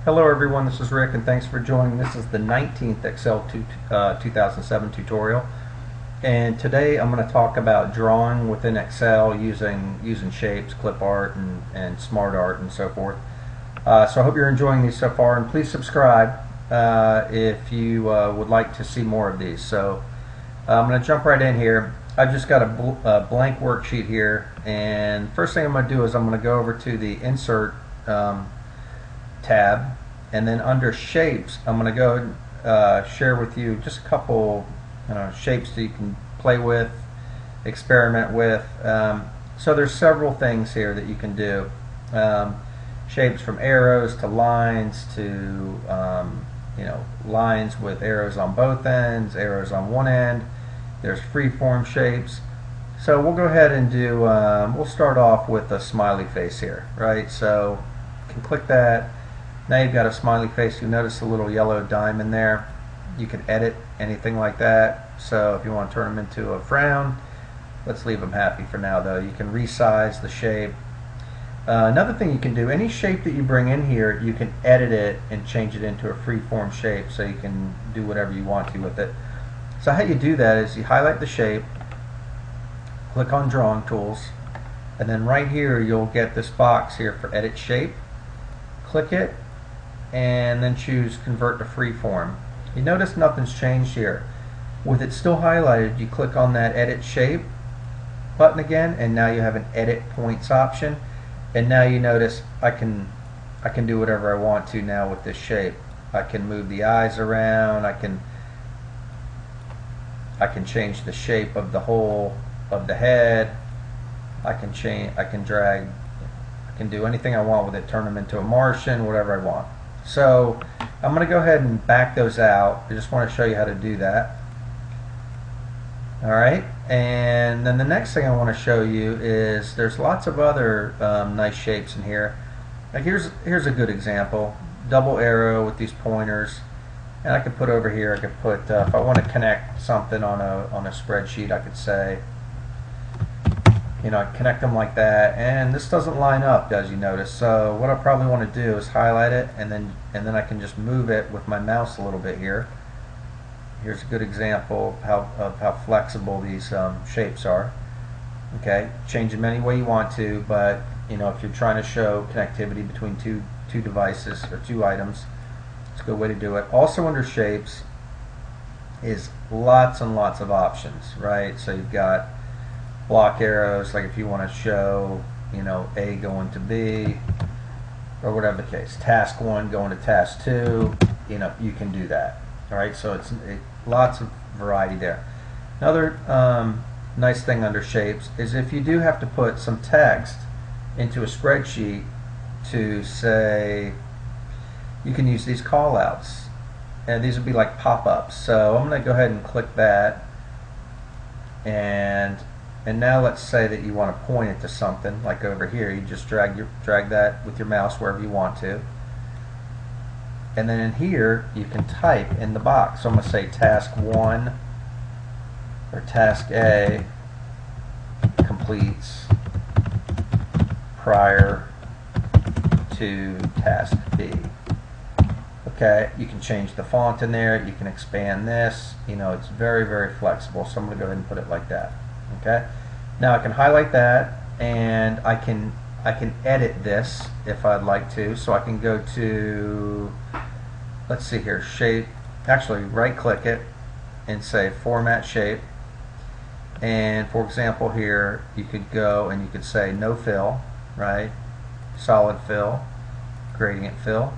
Hello everyone, this is Rick and thanks for joining. This is the 19th Excel 2007 tutorial, and today I'm going to talk about drawing within Excel using shapes, clip art, and smart art and so forth. So I hope you're enjoying these so far, and please subscribe if you would like to see more of these. So I'm going to jump right in here. I've just got a blank worksheet here, and first thing I'm going to do is I'm going to go over to the Insert tab, and then under Shapes I'm going to go share with you just a couple shapes that you can play with, experiment with. So there's several things here that you can do. Shapes from arrows to lines to lines with arrows on both ends, arrows on one end. There's freeform shapes. So we'll go ahead and do, we'll start off with a smiley face here, right? So you can click that. Now you've got a smiley face. You notice a little yellow diamond there. You can edit anything like that. So if you want to turn them into a frown, let's leave them happy for now though. You can resize the shape. Another thing you can do, any shape that you bring in here, you can edit it and change it into a freeform shape, so you can do whatever you want to with it. So how you do that is you highlight the shape, click on Drawing Tools, and then right here you'll get this box here for Edit Shape. Click it and then choose Convert to Freeform. You notice nothing's changed here. With it still highlighted, you click on that Edit Shape button again, and now you have an Edit Points option. And now you notice I can do whatever I want to now with this shape. I can move the eyes around. I can change the shape of the whole of the head. I can drag. I can do anything I want with it. Turn them into a Martian, whatever I want. So I'm going to go ahead and back those out. I just want to show you how to do that. Alright, and then the next thing I want to show you is there's lots of other nice shapes in here. Like here's a good example. Double arrow with these pointers, and I could put over here, I could put if I want to connect something on a spreadsheet, I could say, I connect them like that, and this doesn't line up, as you notice. So what I probably want to do is highlight it, and then I can just move it with my mouse a little bit here. Here's a good example of how flexible these shapes are. Okay, change them any way you want to, but if you're trying to show connectivity between two devices or two items, it's a good way to do it. Also under Shapes is lots and lots of options, right? So you've got block arrows, like if you want to show A going to B, or whatever the case. Task 1 going to Task 2, you can do that. Alright, so it's lots of variety there. Another nice thing under Shapes is if you do have to put some text into a spreadsheet to say, you can use these callouts, and these would be like pop-ups. So I'm going to go ahead and click that, and now let's say that you want to point it to something, like over here. You just drag that with your mouse wherever you want to. And then in here, you can type in the box. So I'm going to say Task 1 or Task A completes prior to Task B. Okay, you can change the font in there. You can expand this. It's very, very flexible. So I'm going to go ahead and put it like that. Okay. Now I can highlight that, and I can edit this if I'd like to. So I can go to, let's see here, shape, actually right click it and say Format Shape, and for example here you could go and you could say No Fill, right, Solid Fill, Gradient Fill,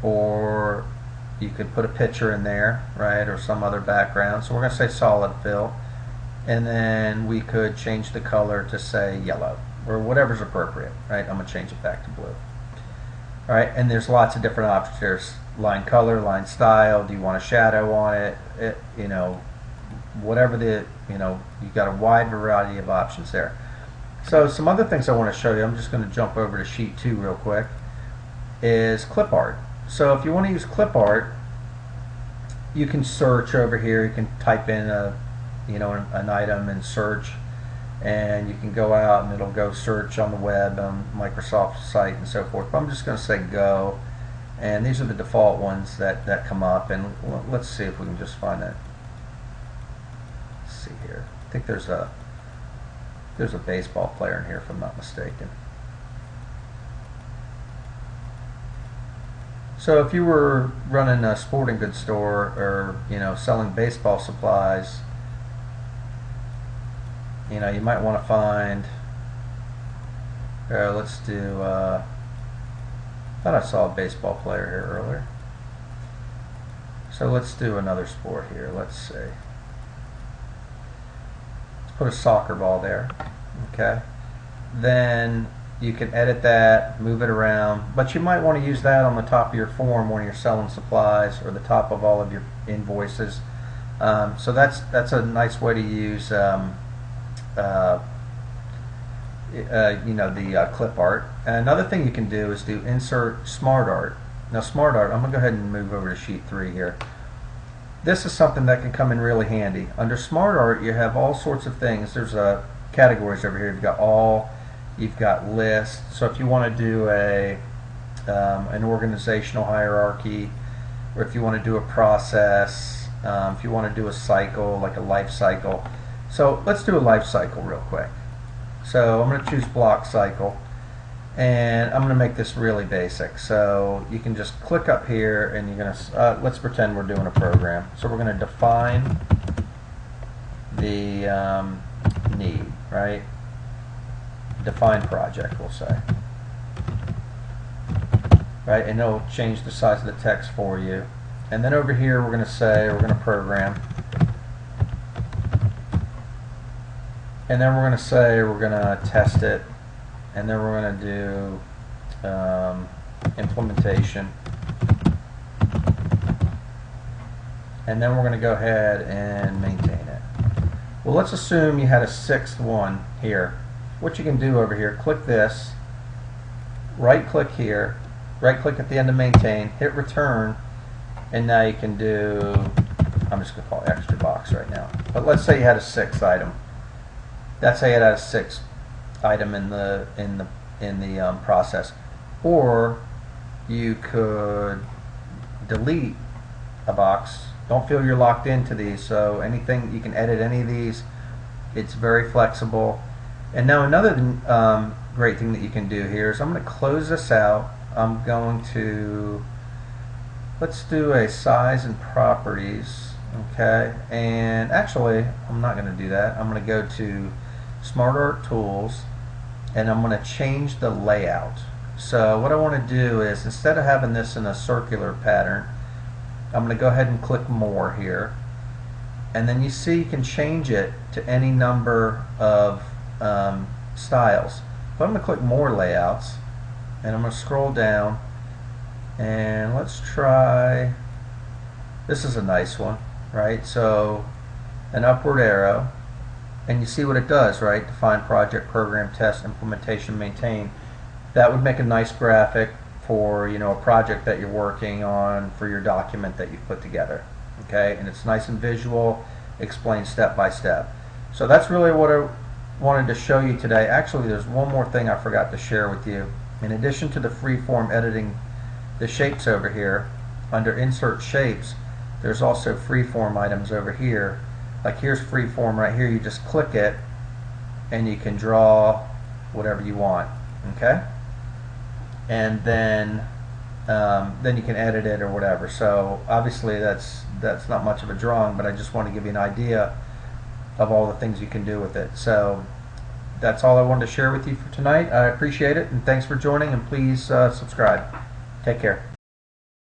or you could put a picture in there, right, or some other background. So we're going to say Solid Fill, and then we could change the color to say yellow or whatever's appropriate, right. I'm going to change it back to blue. Alright, and there's lots of different options. There's line color, line style. Do you want a shadow on it? Whatever you've got a wide variety of options there. So some other things I want to show you, I'm just going to jump over to Sheet 2 real quick, is clip art. So if you want to use clip art, you can search over here. You can type in an item and search, and you can go out and it'll go search on the web, on Microsoft site and so forth. But I'm just going to say go, and these are the default ones that come up, and let's see if we can just find that. Let's see here. I think there's a baseball player in here if I'm not mistaken. So if you were running a sporting goods store, or selling baseball supplies, you might want to find, let's do, I thought I saw a baseball player here earlier. So let's do another sport here. Let's see. Let's put a soccer ball there. Okay. Then you can edit that, move it around, but you might want to use that on the top of your form when you're selling supplies, or the top of all of your invoices. So that's a nice way to use the clip art. And another thing you can do is do insert smart art. Now smart art, I'm going to go ahead and move over to sheet 3 here. This is something that can come in really handy. Under smart art you have all sorts of things. There's categories over here. You've got all, you've got list. So if you want to do an organizational hierarchy, or if you want to do a process, if you want to do a cycle, like a life cycle. So let's do a life cycle real quick. So I'm going to choose block cycle, and I'm going to make this really basic. So you can just click up here, and you're going to let's pretend we're doing a program. So we're going to define the need, right? Define project, we'll say, right, and it'll change the size of the text for you. And then over here we're going to say we're going to program, and then we're going to say we're going to test it, and then we're going to do implementation, and then we're going to go ahead and maintain it. Well, let's assume you had a 6th one here. What you can do over here, click this, right click here, right click at the end of maintain, hit return, and now you can do, I'm just going to call it extra box right now, but let's say you had a 6th item. That's how you had a 6th item in the process. Or you could delete a box. Don't feel you're locked into these, so anything, you can edit any of these. It's very flexible. And now another great thing that you can do here is I'm going to close this out. I'm going to, let's do a size and properties, okay? And actually, I'm not going to do that. I'm going to go to Smart Art Tools, and I'm going to change the layout. So what I want to do is, instead of having this in a circular pattern, I'm going to go ahead and click More here, and then you see you can change it to any number of styles. But I'm going to click More Layouts, and I'm going to scroll down, and let's try, this is a nice one, right? So an upward arrow, and you see what it does, right? Define, project, program, test, implementation, maintain. That would make a nice graphic for a project that you're working on, for your document that you've put together. Okay, and it's nice and visual, explains step by step. So that's really what I wanted to show you today. Actually, there's one more thing I forgot to share with you. In addition to the freeform editing the shapes over here, under insert shapes, there's also freeform items over here. Like here's freeform right here. You just click it and you can draw whatever you want. Okay, and then you can edit it or whatever. So obviously that's not much of a drawing, but I just want to give you an idea of all the things you can do with it. So that's all I wanted to share with you for tonight. I appreciate it, and thanks for joining, and please subscribe. Take care.